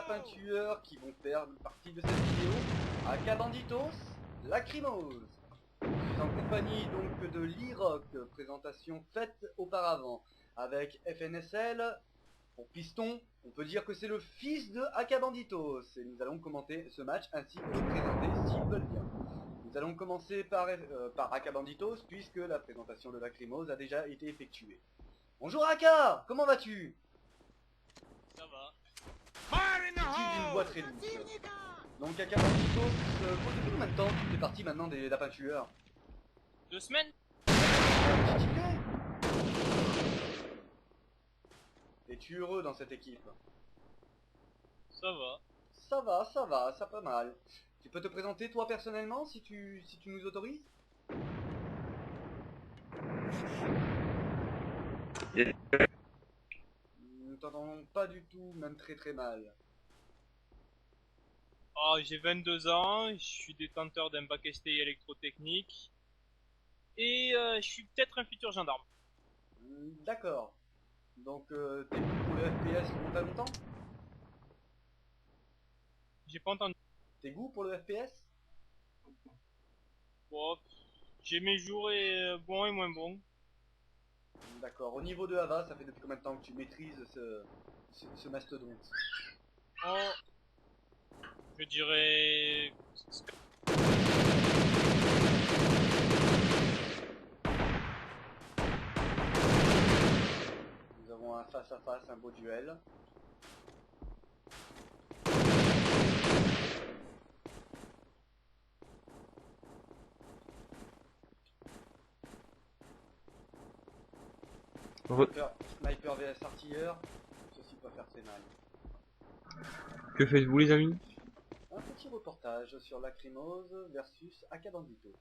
lapins tueurs qui vont faire partie de cette vidéo. AK Banditos, Lacrimose. Je suis en compagnie donc de Liroc, présentation faite auparavant, avec FNSL. Pour Piston, on peut dire que c'est le fils de AK Banditos. Et nous allons commenter ce match ainsi que le présenter s'ils veulent bien. Nous allons commencer par AK Banditos puisque la présentation de Lacrimose a déjà été effectuée. Bonjour AK, comment vas-tu? Ça va. Dit-il d'une voix très douce. Donc AK Banditos, depuis combien de temps tu fais partie maintenant des lapins tueurs? 2 semaines. Es-tu heureux dans cette équipe? Ça va. Ça va, ça pas mal. Tu peux te présenter toi personnellement si tu nous autorises? Nous t'entendons pas du tout, même très mal. Oh, j'ai 22 ans, je suis détenteur d'un bac STI électrotechnique. Et je suis peut-être un futur gendarme. D'accord. Donc t'es goût pour le FPS pour pas longtemps? J'ai pas entendu. Tes goûts pour le FPS? Bon, j'ai mes jours et bons et moins bons. D'accord. Au niveau de Ava, ça fait depuis combien de temps que tu maîtrises ce mastodonte? Oh, je dirais... Nous avons un face à face, un beau duel. Sniper vs artilleur, ceci peut faire très mal. Que faites-vous les amis? Un petit reportage sur Lacrimose versus AK Bandito.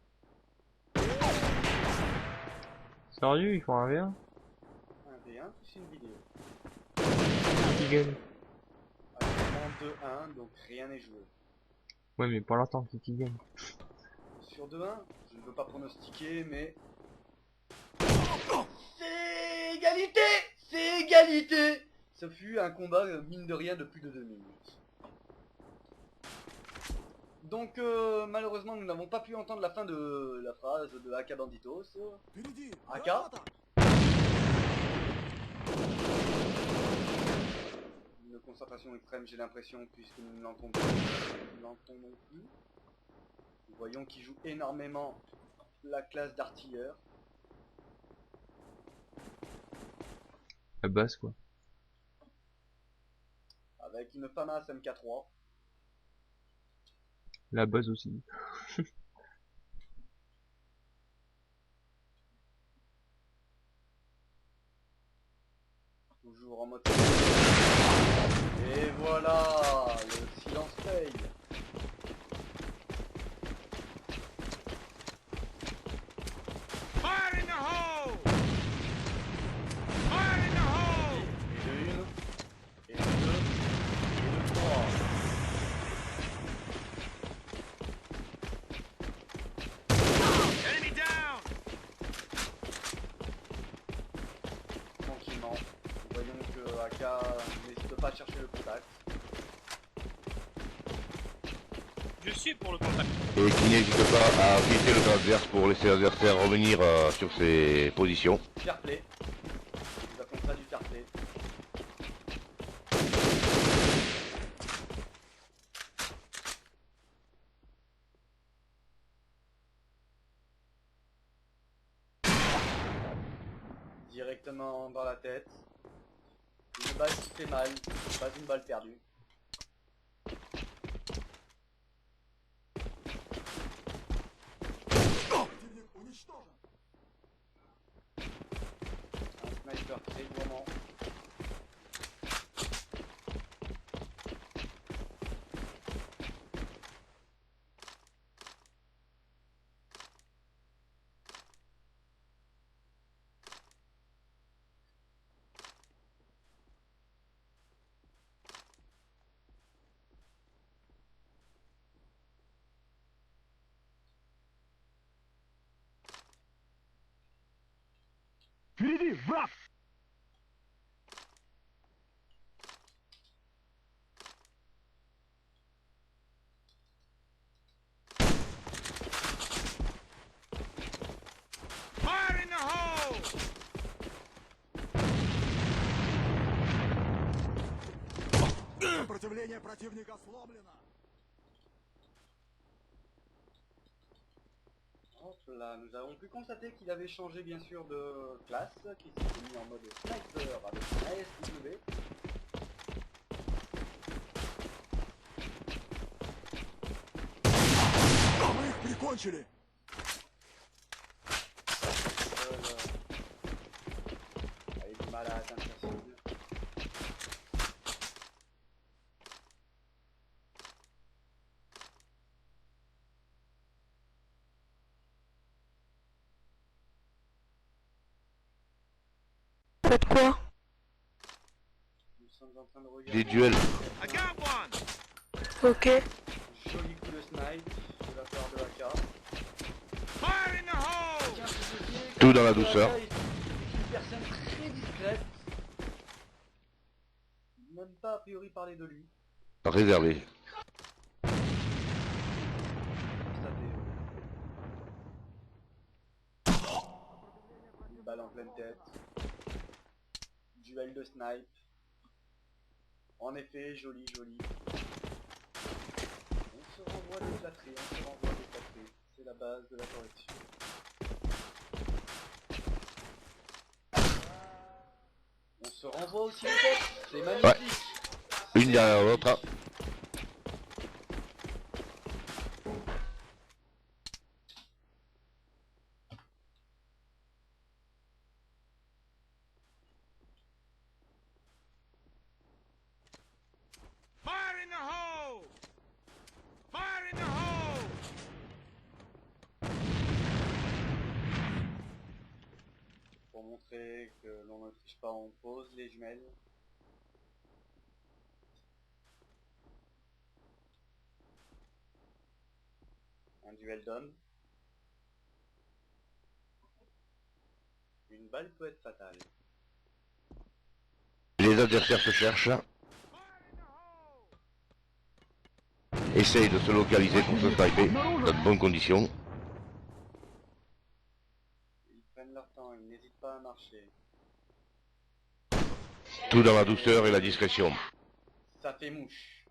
Sérieux, ils font un V1? Un V1 plus une vidéo. Qui gagne? Actuellement 2-1, donc rien n'est joué. Ouais, mais pour l'instant, qui gagne? Sur 2-1, je ne veux pas pronostiquer, mais... C'est égalité! C'est égalité! Ce fut un combat, mine de rien, de plus de 2 minutes. Donc, malheureusement, nous n'avons pas pu entendre la fin de la phrase de AK Banditos. AK? Une concentration extrême, j'ai l'impression, puisque nous ne l'entendons plus. Nous voyons qu'il joue énormément la classe d'artilleur. La base quoi. Avec une FAMAS MK3. La base aussi. Toujours en mode... Et voilà, le silence paye. Fire in the hole! Fire in the hole! Et de une, et de deux, et de trois. Enemy down! Tranquillement. Nous voyons que AK n'hésite pas à chercher le contact. Je suis pour le contact. Et qui n'hésite pas à quitter le camp adverse pour laisser l'adversaire revenir sur ses positions. Fair play. Nous appelons ça du fair play. Directement dans la tête. Une balle qui fait mal, pas une balle perdue. Un sniper très gourmand. Впереди, враг! Сопротивление противника сломлено. Hop là, nous avons pu constater qu'il avait changé bien sûr de classe, qu'il s'était mis en mode sniper avec un ASW. Мы их прикончили. A eu du mal à atteindre sa cible. Faites quoi? Nous sommes en train de regarder. Des duels. I got one. Ok. Joli coup de snipe de la part de AK. Fire in the hole. Tiens, ce dossier, Tout dans la AK douceur. est une personne très discrète. Même pas a priori parler de lui. Réservé. Constaté. Une balle en pleine tête. Duel de snipe. En effet, joli, joli. On se renvoie des flatteries, on se renvoie des flatteries. C'est la base de la correction. On se renvoie aussi les têtes, c'est magnifique. Une derrière l'autre. Fire in the hole. Fire in the hole. Pour montrer que l'on ne triche pas, on pose les jumelles. Un duel d'hommes. Une balle peut être fatale. Les adversaires se cherchent. Essaye de se localiser pour se sniper dans de bonnes conditions. Ils prennent leur temps, ils n'hésitent pas à marcher. Tout dans la douceur et la discrétion. Ça fait mouche.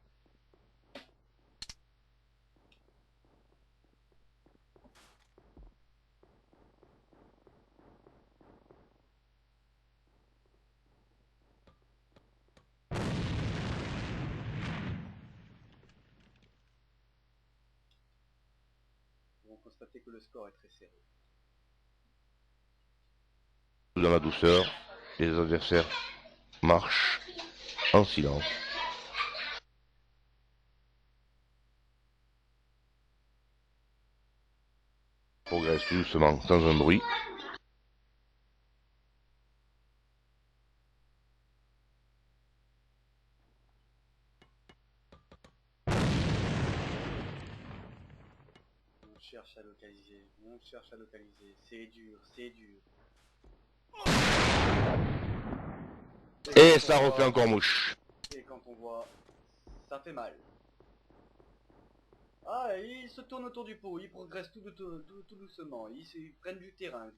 Ils vont constater que le score est très serré. Tout dans la douceur. Les adversaires marchent en silence. Progresse doucement, sans un bruit. On cherche à localiser, on cherche à localiser. C'est dur, c'est dur. Et quand ça on refait voit- encore mouche. Et quand on voit, ça fait mal. Ah, ils se tournent autour du pot, ils progressent tout doucement, ils prennent du terrain,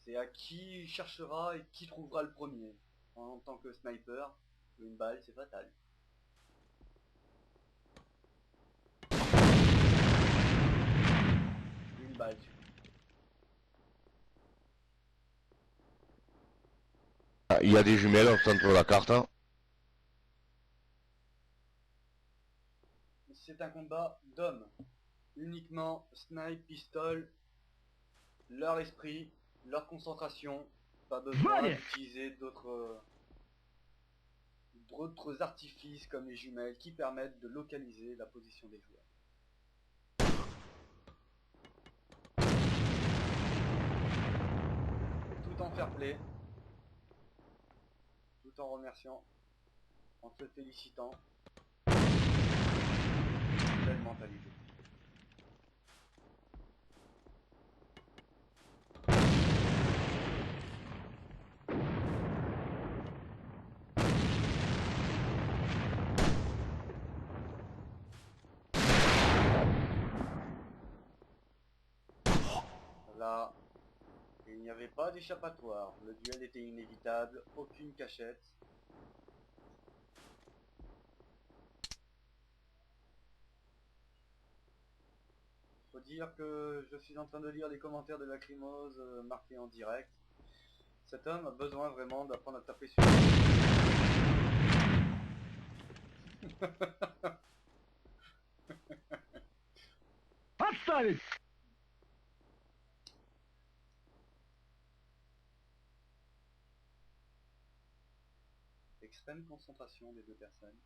c'est à qui cherchera et qui trouvera le premier. En tant que sniper, une balle c'est fatal. Une balle. Ah, il y a des jumelles au centre de la carte. Hein. C'est un combat d'hommes. Uniquement snipe, pistol, leur esprit, leur concentration. Pas besoin d'utiliser d'autres artifices comme les jumelles qui permettent de localiser la position des joueurs. Tout en fair play, tout en remerciant, en te félicitant. Belle mentalité. Là, il n'y avait pas d'échappatoire. Le duel était inévitable, aucune cachette. Faut dire que je suis en train de lire les commentaires de Lacrymose marqués en direct. Cet homme a besoin vraiment d'apprendre à taper sur... Extrême concentration des deux personnes.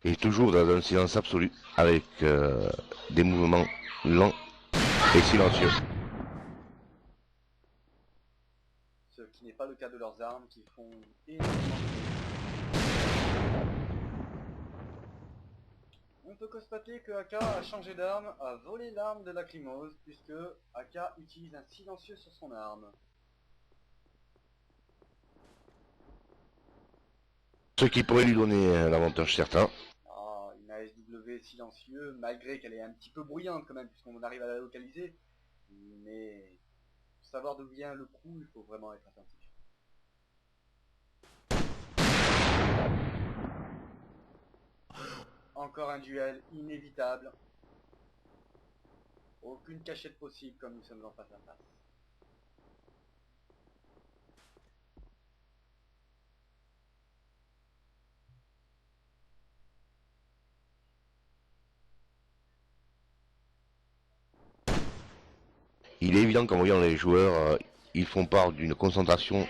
Et toujours dans un silence absolu, avec des mouvements lents et silencieux. Ce qui n'est pas le cas de leurs armes qui font énormément de bruit. On peut constater que AK a changé d'arme, a volé l'arme de Lacrymose, puisque AK utilise un silencieux sur son arme. Ce qui pourrait lui donner un avantage certain. Ah, une ASW silencieux, malgré qu'elle est un petit peu bruyante quand même, puisqu'on arrive à la localiser. Mais pour savoir d'où vient le coup, il faut vraiment être attentif. Encore un duel inévitable. Aucune cachette possible comme nous sommes en face à face. Il est évident qu'en voyant les joueurs, ils font part d'une concentration.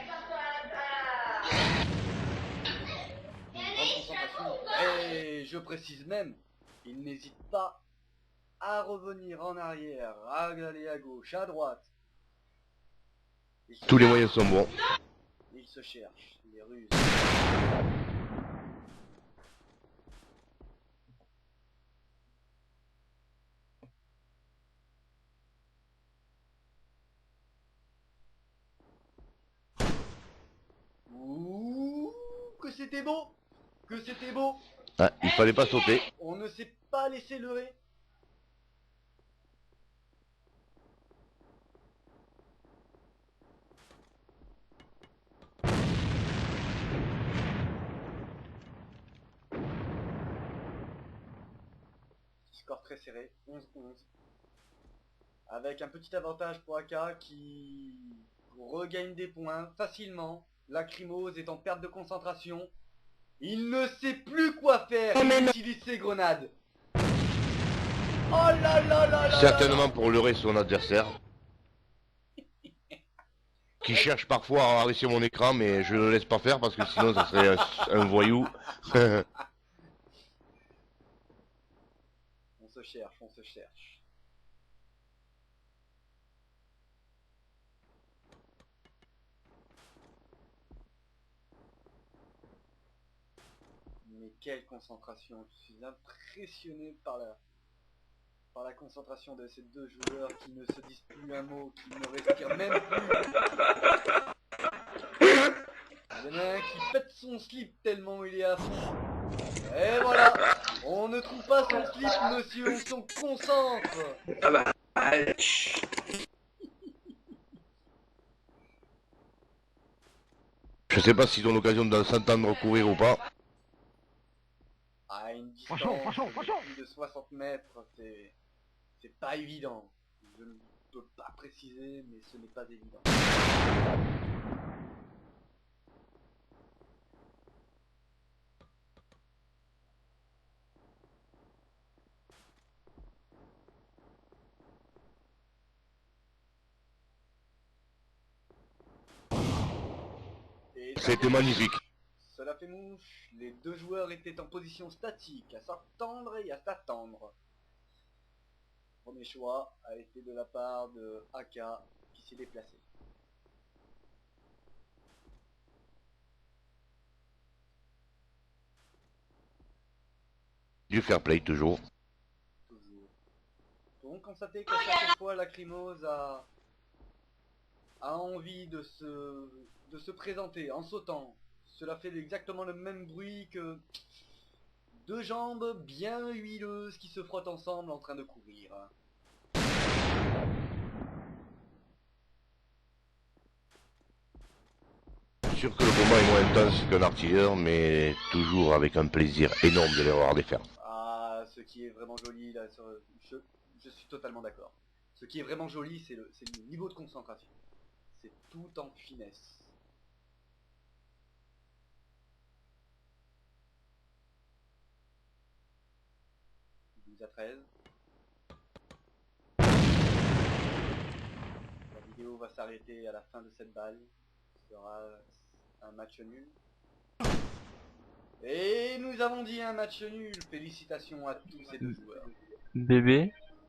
Une grande concentration. Et je précise même, il n'hésite pas à revenir en arrière, à aller à gauche, à droite. Tous les moyens sont bons. Il se cherche, il est ruse. Ouh, que c'était beau! Que c'était beau! Ah, il fallait pas sauter. On ne s'est pas laissé leurrer. Score très serré, 11-11. Avec un petit avantage pour AK qui regagne des points facilement. Lacrymose est en perte de concentration. Il ne sait plus quoi faire, il utilise ses grenades. Oh là là là là. Certainement pour leurrer son adversaire. Qui cherche parfois à rabaisser mon écran, mais je ne le laisse pas faire parce que sinon ça serait un voyou. On se cherche, on se cherche. Mais quelle concentration, je suis impressionné par la concentration de ces deux joueurs qui ne se disent plus un mot, qui ne respirent même plus. Il y en a un qui pète son slip tellement il est à fond. Et voilà, on ne trouve pas son slip, monsieur, on se concentre. Ah bah, Je sais pas s'ils ont l'occasion de s'entendre courir ou pas. À une distance de plus de 60 mètres, c'est pas évident. Je ne peux pas préciser, mais ce n'est pas évident. Et C'était magnifique. cela fait mouche, les deux joueurs étaient en position statique, à s'attendre et à s'attendre. Premier choix a été de la part de AK qui s'est déplacé. Du fair play toujours. Toujours. Pour constater qu'à chaque fois Lacrymose a envie de se présenter en sautant. Cela fait exactement le même bruit que deux jambes bien huileuses qui se frottent ensemble en train de courir. Sûr que le combat est moins intense qu'un artilleur, mais toujours avec un plaisir énorme de les revoir défaire. Ah, ce qui est vraiment joli là, je suis totalement d'accord. Ce qui est vraiment joli, c'est le niveau de concentration. C'est tout en finesse. À 13. La vidéo va s'arrêter à la fin de cette balle. Ce sera un match nul. Et nous avons dit un match nul. Félicitations à tous ces deux joueurs. Bébé,